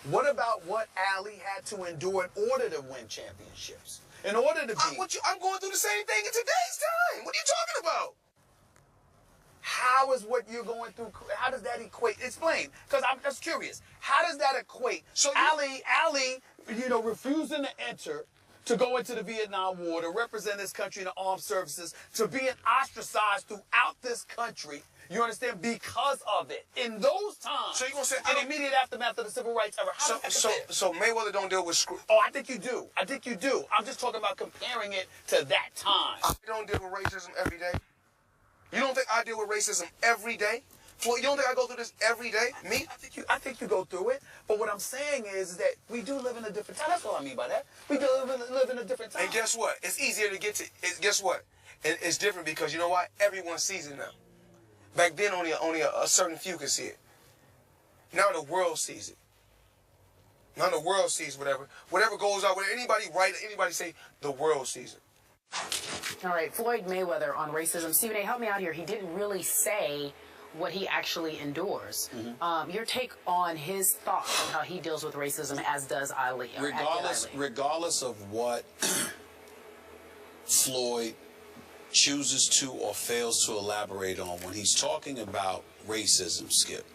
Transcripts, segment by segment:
What about what Ali had to endure in order to win championships? In order to be... I'm going through the same thing in today's time. What are you talking about? How is what you're going through, how does that equate? Explain, because I'm just curious. How does that equate? So Ali, you know, refusing to enter, to go into the Vietnam War, to represent his country in the armed services, to being ostracized throughout this country, you understand, because of it. In those times, so you're gonna say, in immediate aftermath of the civil rights era, how does that so Mayweather don't deal with screw. Oh, I think you do. I think you do. I'm just talking about comparing it to that time. I don't deal with racism every day. You don't think I deal with racism every day? Floyd, you don't think I go through this every day? Me? I think you go through it. But what I'm saying is that we do live in a different time. That's what I mean by that. We do live in a different time. And guess what? It's easier to get to. Guess what? It's different because you know why? Everyone sees it now. Back then, only a certain few could see it. Now the world sees it. Now the world sees whatever goes out. Whatever anybody write, anybody say, the world sees it. All right, Floyd Mayweather on racism. Stephen A., help me out here. He didn't really say what he actually endures. Your take on his thoughts on how he deals with racism, as does Ali. Regardless of what Floyd chooses to or fails to elaborate on when he's talking about racism, Skip,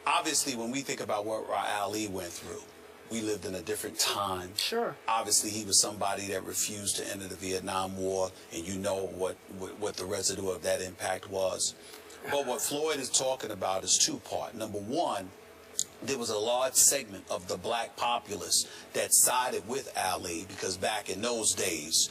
obviously when we think about what Ali went through, we lived in a different time. Sure. Obviously, he was somebody that refused to enter the Vietnam War, and you know what the residue of that impact was. But what Floyd is talking about is two-part. Number one, there was a large segment of the black populace that sided with Ali, because back in those days,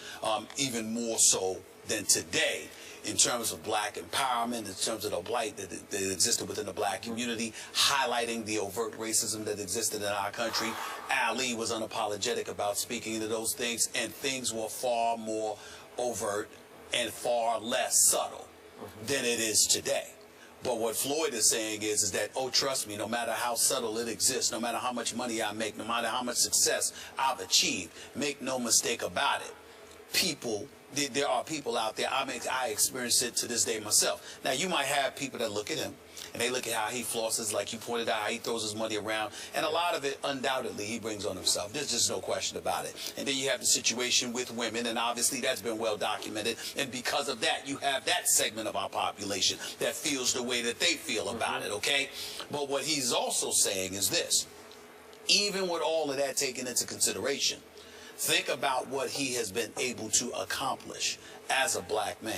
even more so than today, in terms of black empowerment, in terms of the blight that existed within the black community, highlighting the overt racism that existed in our country. Ali was unapologetic about speaking to those things, and things were far more overt and far less subtle than it is today. But what Floyd is saying is that, oh, trust me, no matter how subtle it exists, no matter how much money I make, no matter how much success I've achieved, make no mistake about it, there are people out there. I experience it to this day myself. Now, you might have people that look at him, and they look at how he flosses, like you pointed out, how he throws his money around, and a lot of it, undoubtedly, he brings on himself. There's just no question about it. And then you have the situation with women, and obviously that's been well documented, and because of that, you have that segment of our population that feels the way that they feel about it, okay? But what he's also saying is this: even with all of that taken into consideration, think about what he has been able to accomplish as a black man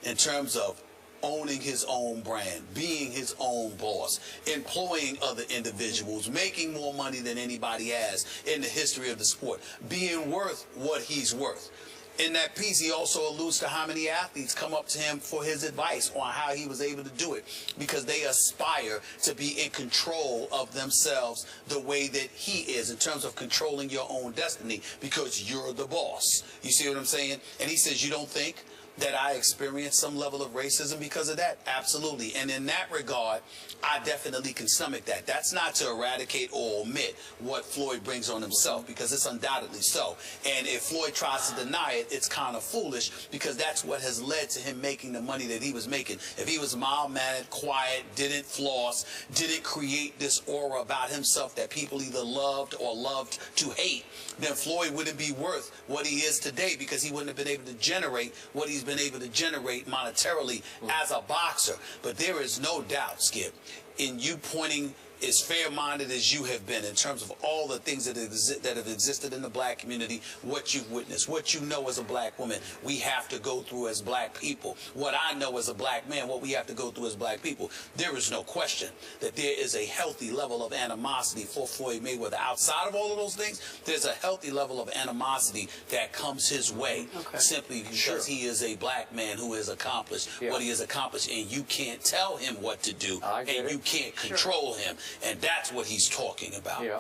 in terms of owning his own brand, being his own boss, employing other individuals, making more money than anybody has in the history of the sport, being worth what he's worth. In that piece, he also alludes to how many athletes come up to him for his advice on how he was able to do it, because they aspire to be in control of themselves the way that he is, in terms of controlling your own destiny, because you're the boss. You see what I'm saying? And he says, you don't think that I experienced some level of racism because of that? Absolutely. And in that regard, I definitely can stomach that. That's not to eradicate or omit what Floyd brings on himself, because it's undoubtedly so. And if Floyd tries to deny it, it's kind of foolish, because that's what has led to him making the money that he was making. If he was mild-mannered, quiet, didn't floss, didn't create this aura about himself that people either loved or loved to hate, then Floyd wouldn't be worth what he is today, because he wouldn't have been able to generate what he's been able to generate monetarily as a boxer. But there is no doubt, Skip, in you pointing as fair-minded as you have been in terms of all the things that have existed in the black community, what you've witnessed, what you know as a black woman, we have to go through as black people, what I know as a black man, what we have to go through as black people. There is no question that there is a healthy level of animosity for Floyd Mayweather. Outside of all of those things, there's a healthy level of animosity that comes his way, simply because he is a black man who has accomplished what he has accomplished, and you can't tell him what to do, and you can't control him. And that's what he's talking about. Yeah.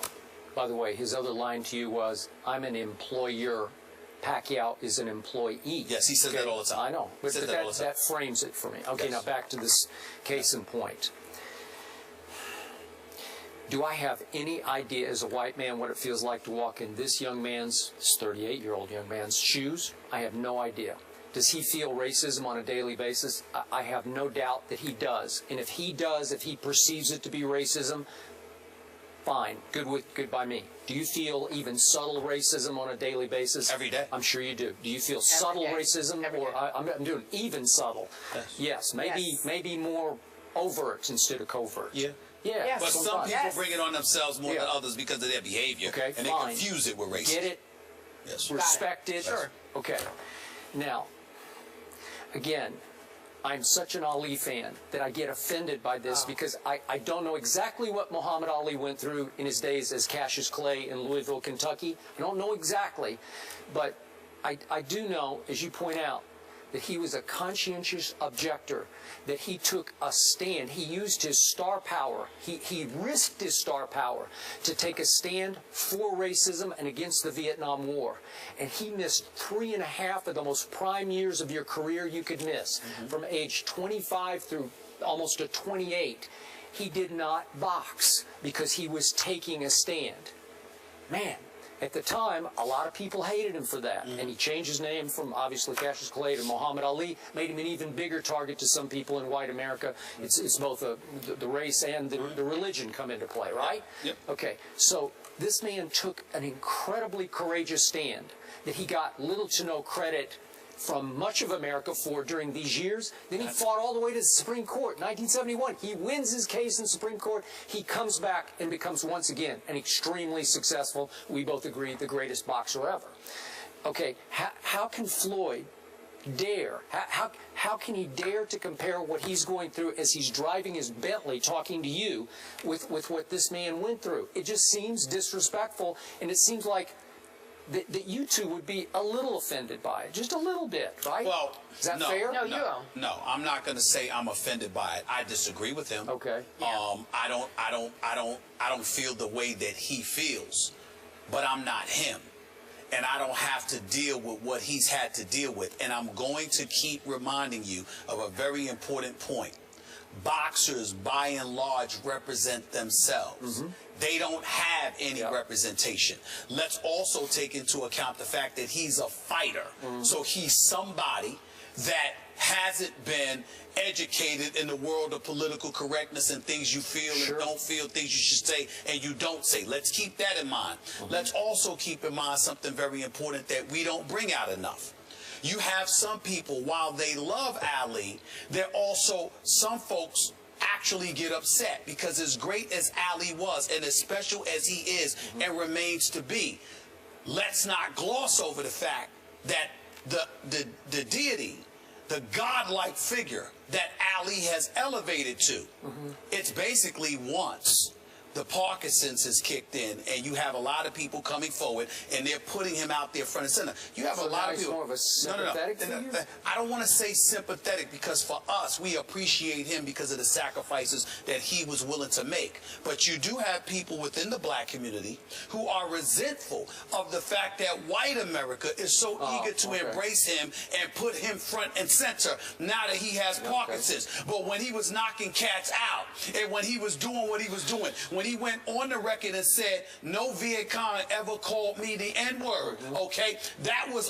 By the way, his other line to you was, I'm an employer. Pacquiao is an employee. Yes, he says that all the time. I know. But that frames it for me. Okay, now back to this case in point. Do I have any idea as a white man what it feels like to walk in this young man's, this 38-year-old young man's shoes? I have no idea. Does he feel racism on a daily basis? I have no doubt that he does. And if he does, if he perceives it to be racism, Fine, good by me. Do you feel even subtle racism on a daily basis? Every day. I'm sure you do. Do you feel subtle racism, or I'm doing even subtle? Yes, maybe more overt instead of covert. Yeah. Yeah. Yes. But some people bring it on themselves more than others because of their behavior. Okay, and fine. they confuse it with racism. Get it? Yes. Respect it? Sure. Okay. Now, again, I'm such an Ali fan that I get offended by this because I don't know exactly what Muhammad Ali went through in his days as Cassius Clay in Louisville, Kentucky. I don't know exactly, but I do know, as you point out, that he was a conscientious objector, that he took a stand. He used his star power. He risked his star power to take a stand for racism and against the Vietnam War. And he missed 3.5 of the most prime years of your career you could miss. From age 25 through almost to 28, he did not box because he was taking a stand. Man. At the time, a lot of people hated him for that, and he changed his name from obviously Cassius Clay to Muhammad Ali, made him an even bigger target to some people in white America. It's both the race and the religion come into play, right? Yep. Okay, so this man took an incredibly courageous stand that he got little to no credit from much of America for during these years. Then he fought all the way to the Supreme Court. 1971, he wins his case in the Supreme Court. He comes back and becomes once again an extremely successful, we both agree, the greatest boxer ever. Okay, how can Floyd dare, how can he dare to compare what he's going through as he's driving his Bentley talking to you with what this man went through? It just seems disrespectful, and it seems like that you two would be a little offended by it, just a little bit, right? Well, is that no, fair? No, you don't. No, I'm not going to say I'm offended by it. I disagree with him. Okay. I don't feel the way that he feels, but I'm not him, and I don't have to deal with what he's had to deal with. And I'm going to keep reminding you of a very important point. Boxers, by and large, represent themselves. They don't have any representation. Let's also take into account the fact that he's a fighter. So he's somebody that hasn't been educated in the world of political correctness and things you feel and don't feel, things you should say and you don't say. Let's keep that in mind. Let's also keep in mind something very important that we don't bring out enough. You have some people, while they love Ali, they're also, some folks actually get upset because as great as Ali was and as special as he is and remains to be, let's not gloss over the fact that the deity, the godlike figure that Ali has elevated to, it's basically once the Parkinson's has kicked in, and you have a lot of people coming forward, and they're putting him out there front and center. You have a lot of people. More of a sympathetic figure? I don't want to say sympathetic because for us, we appreciate him because of the sacrifices that he was willing to make. But you do have people within the black community who are resentful of the fact that white America is so eager to embrace him and put him front and center now that he has Parkinson's. But when he was knocking cats out, and when he was doing what he was doing, when he went on the record and said, no Viet Cong ever called me the N-word, okay? That was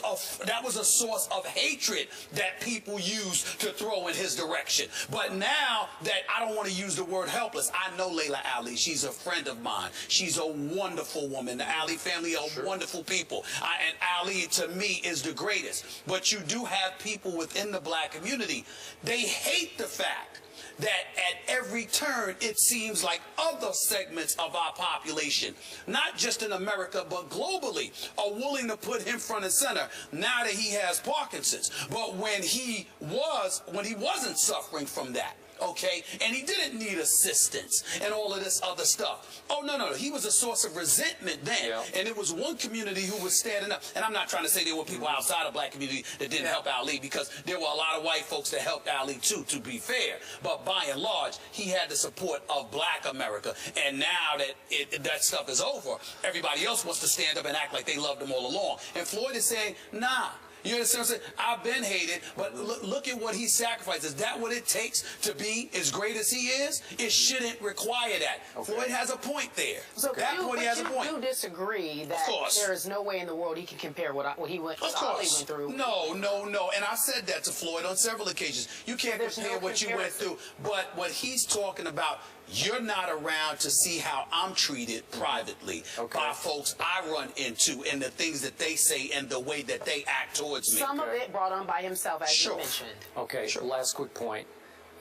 a source of hatred that people used to throw in his direction. But now that I don't want to use the word helpless, I know Layla Ali. She's a friend of mine. She's a wonderful woman. The Ali family are wonderful people. And Ali, to me, is the greatest. But you do have people within the black community. They hate the fact that at every turn, it seems like other segments of our population, not just in America, but globally, are willing to put him front and center now that he has Parkinson's. But when he wasn't suffering from that, okay, and he didn't need assistance and all of this other stuff. Oh, no. He was a source of resentment then. And it was one community who was standing up. And I'm not trying to say there were people outside of black community that didn't help Ali, because there were a lot of white folks that helped Ali too, to be fair. But by and large, he had the support of black America. And now that that stuff is over, everybody else wants to stand up and act like they loved him all along. And Floyd is saying, nah. You understand what I'm saying? I've been hated, but look at what he sacrificed. Is that what it takes to be as great as he is? It shouldn't require that. Floyd has a point there. So that point he has has a point. You disagree that course. there is no way in the world he can compare what Ali went through. No. And I said that to Floyd on several occasions. You can't compare what you went through. But what he's talking about, you're not around to see how I'm treated privately by folks I run into and the things that they say and the way that they act towards me. Some of it brought on by himself, as you mentioned. Okay, last quick point.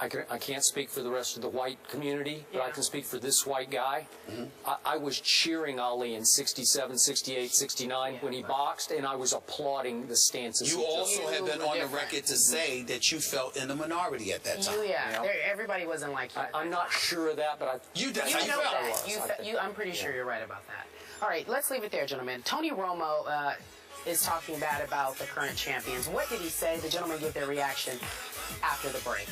I can't speak for the rest of the white community, but I can speak for this white guy. I was cheering Ali in 67, 68, 69 when he boxed, and I was applauding the stances. You also have been on the record to say that you felt in the minority at that time. Everybody wasn't like you. I'm not sure of that, but that's you how know that. I'm pretty sure you're right about that. All right, let's leave it there, gentlemen. Tony Romo is talking bad about the current champions. What did he say? The gentlemen give their reaction after the break.